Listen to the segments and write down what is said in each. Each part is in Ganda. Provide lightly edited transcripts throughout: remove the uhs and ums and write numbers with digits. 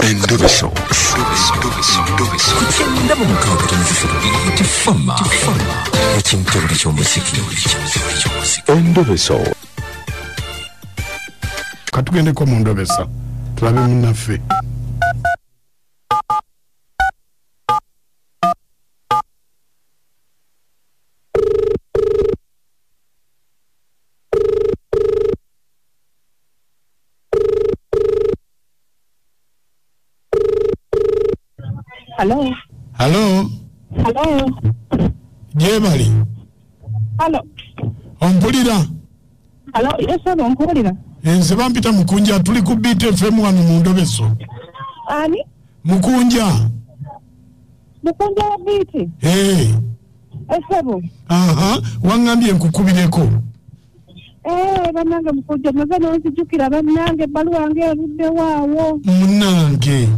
Endobeso. Ndaba mukaaga tonzifiro tifama ekintu ky'omusiki. Endobeso. Katugendeko mu ndobesa tulabe munnaffe. Hello. Hello. Hello. Jebali. Hello. Ompulira? Hello. Yes, sir. Ompulira. Nze bampita Mukunja tuli ku Beat FM wano mu Ndobeso. Ani? Mukunja. Mukunja wa Beat. Esebo. Aha, wangambye nkukubireko. Banange Mukunja maze nonzijukira banange baluwa wange erudde waawo. Munange.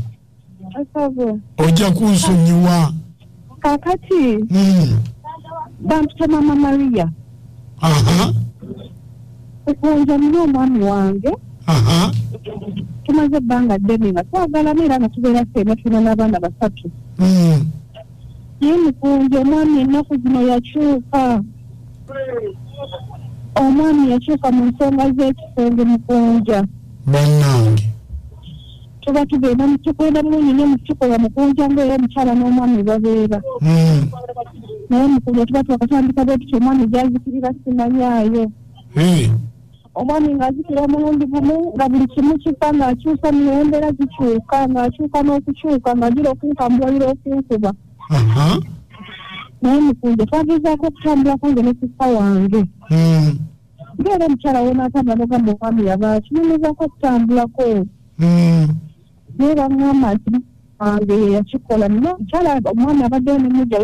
Esebo. Ojja kunsonyiwa. Kakati. Bampita Mama Maria. Aha. Mukunja nnyo omwami wange. Aha. Tumaze ebbanga ddene nga twagalamira era nga tubeera ffenna tulina n'abaana basatu. Naye Mukunja omwami ennaku zino yakyuka. Omwami yakyuka mu nsonga z'ekisenge Mukunja. Bannange. Tuba tugenda tukwenda munyine mu kikola Mukunja ng'era omukyala n'omwami babeera. Naye Mukunja tuba twakatandika bwe tutyo omwami gy'azikirira simanyaayo. Omwami ng'azikira omulundi gumu nga buli kimu kifa ng'akyusa n'embeera zikyuka ng'akyuka n'okukyuka ng'agira okunkambulira okunkuba. Naye Mukunja twagezaako okutambulako nge ne sista wange. Ng'era omukyala we n'atambula n'ogamba omwami yabaaki negezaako okutambulako. Naye bangamba nti wange yakikola nno omukyala omwami abaddeyo ne mujja.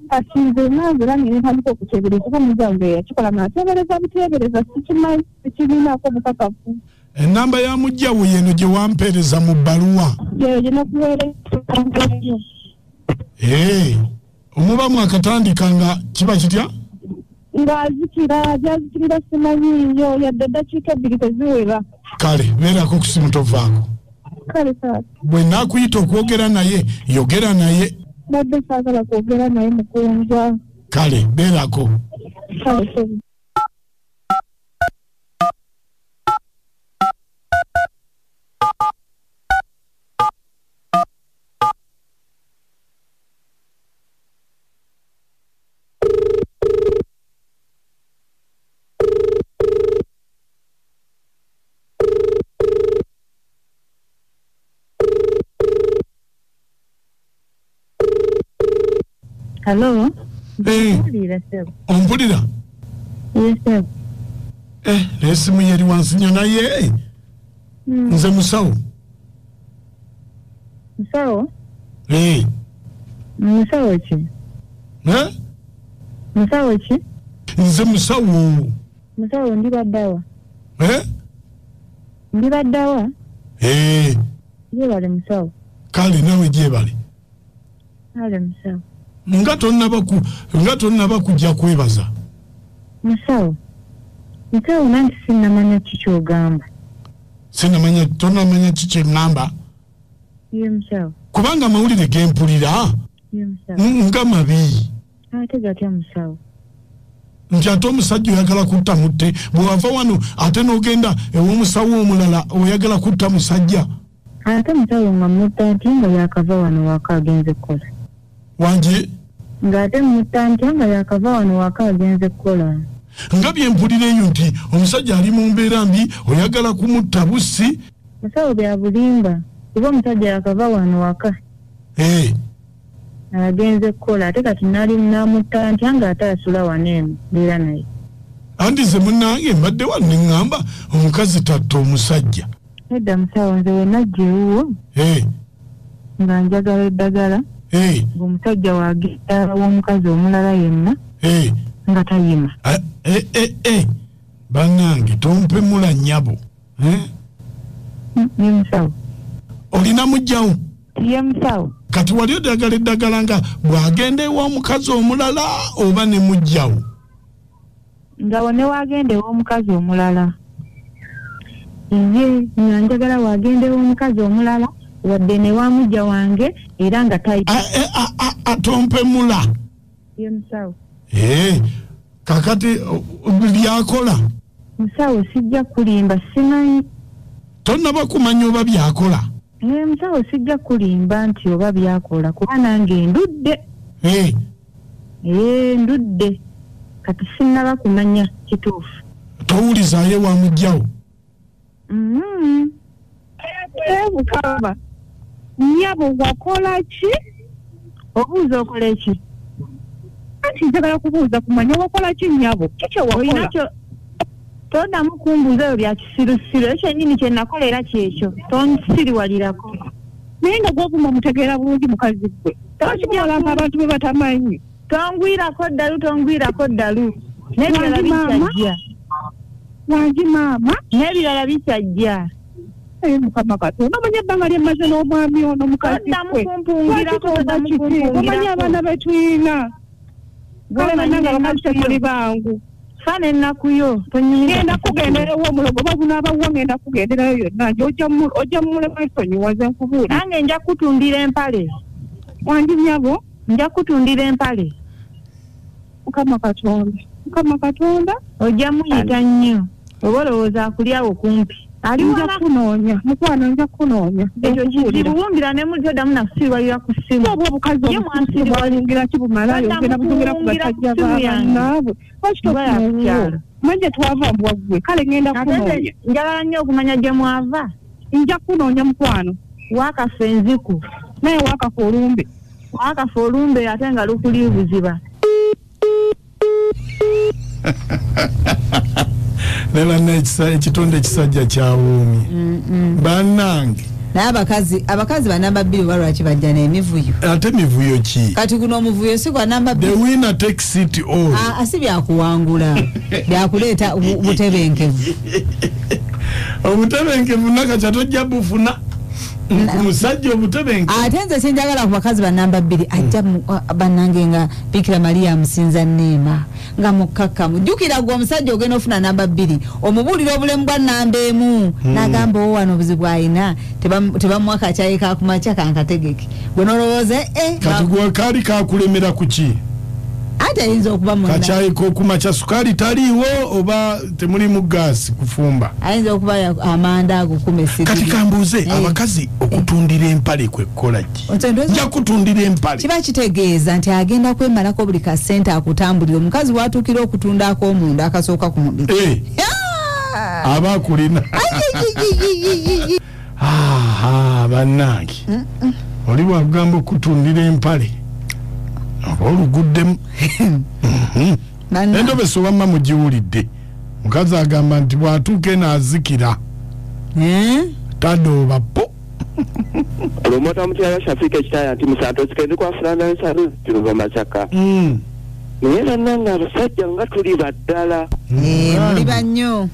Kati nze nange era nentandika okuteebereza kuba mujja wange yakikola n'ateebereza buteebereza sikimanyi sikirinaako bukakafu. Ennamba ya mujjawo yeno gye wampeereza mu bbaluwa. Yeyo gye nakuweereyo. Omuba mwakatandika nga kiba kitya? Ng'azikira gy'azikirira simanyiiyo yadde eddakiika ebbiri teziwera. Kale beerako ku simu tovaako. Kale taata. Bwe naakuyita okwogera naye yogera naye. Badde saagala kwogera naye Mukunja. Kale beerako. Kale. Hello. Ompulira? Yes, sir. N'essimu yeri wansi nnyo naye. Nze musawo. Musawo? Musawo ki? Musawo ki? Nze musawo. Musawo ndibaddawa. Ndibaddawa? Gyebale musawo. Kale nawe gyebale. Kale musawo. Nga tonnaba kujja kwebaza. Musawo nanti sinnamanya ki ky'ogamba. Tonnamanya ki kye ŋŋamba? Ye musawo. Kubanga amawulire ge mpulira nga mabi. Ate gatya musawo? Nti ate omusajja oyagala kutta mutte bwe wava wano ate n'ogenda ew'omusawo omulala oyagala kutta musajja. Ate musawo nga mutta nti nga yakava wano waka agenze kukola. Wanje? Ng'ate mutta nti nga yakava wano waka agenze kukola. Nga bye mpulira eyo nti omusajja ali mu mbeera mbi oyagala kumutta bussi. Musawo bya bulimba kuba omusajja yakava wano waka. Agenze kukola ate kati nali namutta nti nga ate asula wano eno mbeera naye. Anti ze munnange mbadde wano ne ŋŋamba omukazi tatta omusajja. Edda musawo nze we najja ewuwo nga njagala eddagala ng'omusajja wagenda w'omukazi omulala yenna nga tayima. Bannange tompemula nnyabo. Ye musawo. Olina mujjawo? Ye musawo. Kati wali odagala eddagala nga bw'agenda ew'omukazi omulala oba ne mujjawo? Nga wone wagenda ew'omukazi omulala. Njagala wagenda ew'omukazi omulala wadde ne wa mujja wange era nga atompemula ye musawo kakati byakola musawo sijja kulimba simanyi tonnaba kumanya oba byakola musawo sijja kulimba nti oba byakola kuba nange ndudde ndudde kati sinnaba kumanya kituufu towulizayo wa mujjawo Bukaba nyabo wakola ki obuuza okola ki ati njagala kubuuza kumanya wakola ki nyabo kiki wakola tondamu kumbuuza ebyo bya kisirusiru ekyo nyini kye nakola era kyekyo tonsiriwalirako naye nga gwovuma mutegeera bulungi mukazi gwe tokimalanga abantu be batamanyi tongwirako ddalu n'ebirala bikyajja wangi maama n'ebirala bikyajja mukama katonda omanya ebbanga lyemmaze n'omwami ono mukazi gwe omanya abaana betuyina galemanyanga bakazi temuli bangu fana ennaku yo ngenda kugenderawo omulogo oba bunaabawwa ngenda kugenderayo yonna nti ojja mulema ensonyiwaze nkubuuli nange nja kutundira empale wangi nyabo nja kutundira empale mukama katonda ojja muyita nnyo oba olowooza akulyawo kumpi nja kunoonya mukwano nja kunoonya ekyo kibuwungira ne mulitodamu nakusirwalira ku ssimu obwo obukazi obusirwalungira kibumalayo ogenda butungira ku basajja baabwe wakitokukyalo manje twava mbwaggwe kale ngenda kunoonya njagala nnyo okumanya gye mwava nja kunoonya mukwano wakafa enziku naye wakafa olumbe ate nga lukuli buziba Nela ekitonde ekisajja kyawuumi bannange abakazi banamba 2 balwaki bajja n'emivuyo ate mivuyo ki kati guno omuvuyo si gwa namba 2 the winner takes it all asi byakuwangula byakuleeta butebenkevu obutebenkevu nakati tojja bufuna musajja obutebenkevu ate nze kyenjagala ku bakazi banamba 2 ajja bannange nga Bikira Maria musinza Neema nga mukkakkamu jjukira gwe omusajja ogenda ofuna namba 2 omubuulira obulemu bwa namba 1 n'agamba wano obuzibu ayina tebamuwa kakyayi kakumakya kankategeke gwe nolowooza kati gwe kaali kakulemera ku ki ate ayinza okuba kakyayi kokumakya sukaali taliiwo oba temuli mu gaasi kufumba ayinza okuba amanda ago kati kambuuze abakazi okutundira empale kwekkola ki nja kutundira empale kiba kitegeeza nti agenda kwemalako buli kasente akutambulira omukazi watuukira okutundako omunda akasooka ku mubiri aba akulina bannange oli wagamba okutundira empale oluguddemu endobe sobamma mugiwulidde mukazi agamba nti bwatuuka enaazikira tadooba po olwomota mukyala Shafika ekitaya nti musanto zikendi kwafulana ensalo ziruva macaka naye bannanga abasajja nga tuli baddala muli bannyo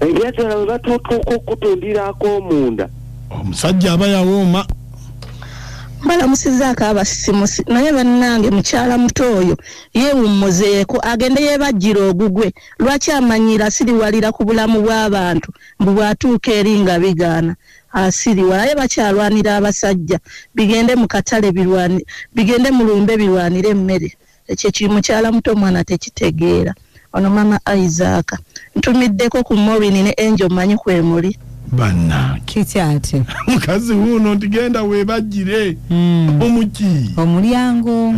ebyatala bwe batuutuuka okutundirako omunda omusajja aba yawooma balamusizaako abasimusi naye bannange mukyala muto oyo yeewummuzeeko agende yeebajjira ogugwe lwaki amanyira asiriwalira ku bulamu bw'abantu mbu bwatuuka eri nga bigaana asiriwala naye bakyalwanira abasajja bigende mu katale bigende mu lumbe birwanire emmere ekyo kiri mukyala muto omwana tekitegeera ono mama Isaac ntumiddeko ku Morini ne Angel manyi kwemuli bannange kikyate mukazi wuno ntigenda weebajjire omuki omulyango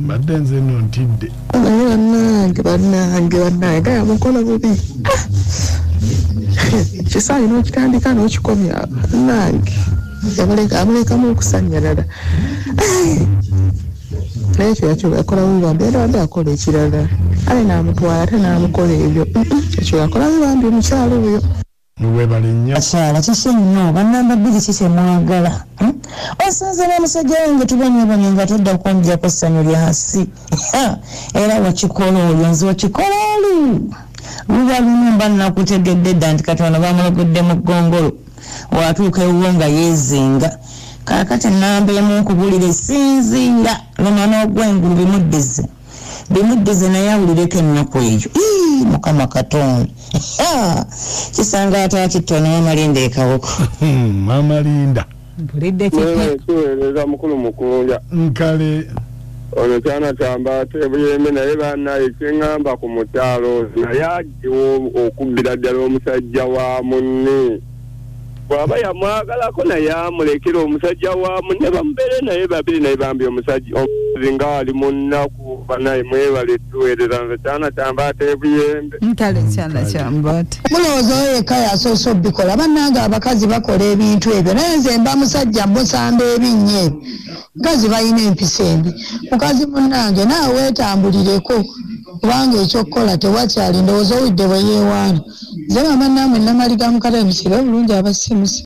badde nze no ntidde bannange mukola bubi kisaayi n'okitandika n'okikomya bannange amulekamu okusanyalala naye ekyo yakyo yakola bibambi era akola ekirala ale n'amutwala ate n'amukola ebyo ekyo yakola bibambi omukyalo oyo webale nnyo akyala kise nnyo bannamba 2 kise mwagala osinze n'omusajja wange tubanyabanye nga todda kwonjako essanyu lyasi era wakikola olyo nze wakikola olu luba lumu mba nakutegedde dda nti Katonda bamulogedde mu ggongolo watuuka ewuwo nga yeezinga kaakati nnamba emu nkubulira esinziira luma n'ogwengulu bimuddize bimuddize naye awulireko ennaku eyo mukama katonda kisanga atakitona Mama ekawoko Mama Linda mpulidde kiweereza mukulu mukunja nkale ono kyana kyamba tebuyembe naye bannaye kyeŋŋamba ku mukyalo naye agiwo okubbira ddala omusajja wa munne bw'aba yamwagalako naye amulekera omusajja wa munne bamubeere naye babiri naye bambi omukazi nga ali mu nnaku banaye mwebale tuweereza nze kyana kyamba tebuyembe nkale kyana kyamba ati mulowooza oyo yekka yasoose obbikola bannange abakazi bakola ebintu ebyo naye nze mba musajja mbusamba ebinnya ebyo mukazi balina empisa embi mukazi munnange naawe weetambulireko kubanga ekyokukola tewakyali ndowooza owidde bwe yeewaana nze mama nammwe namaliga mukata emisiro bulungi abasimusi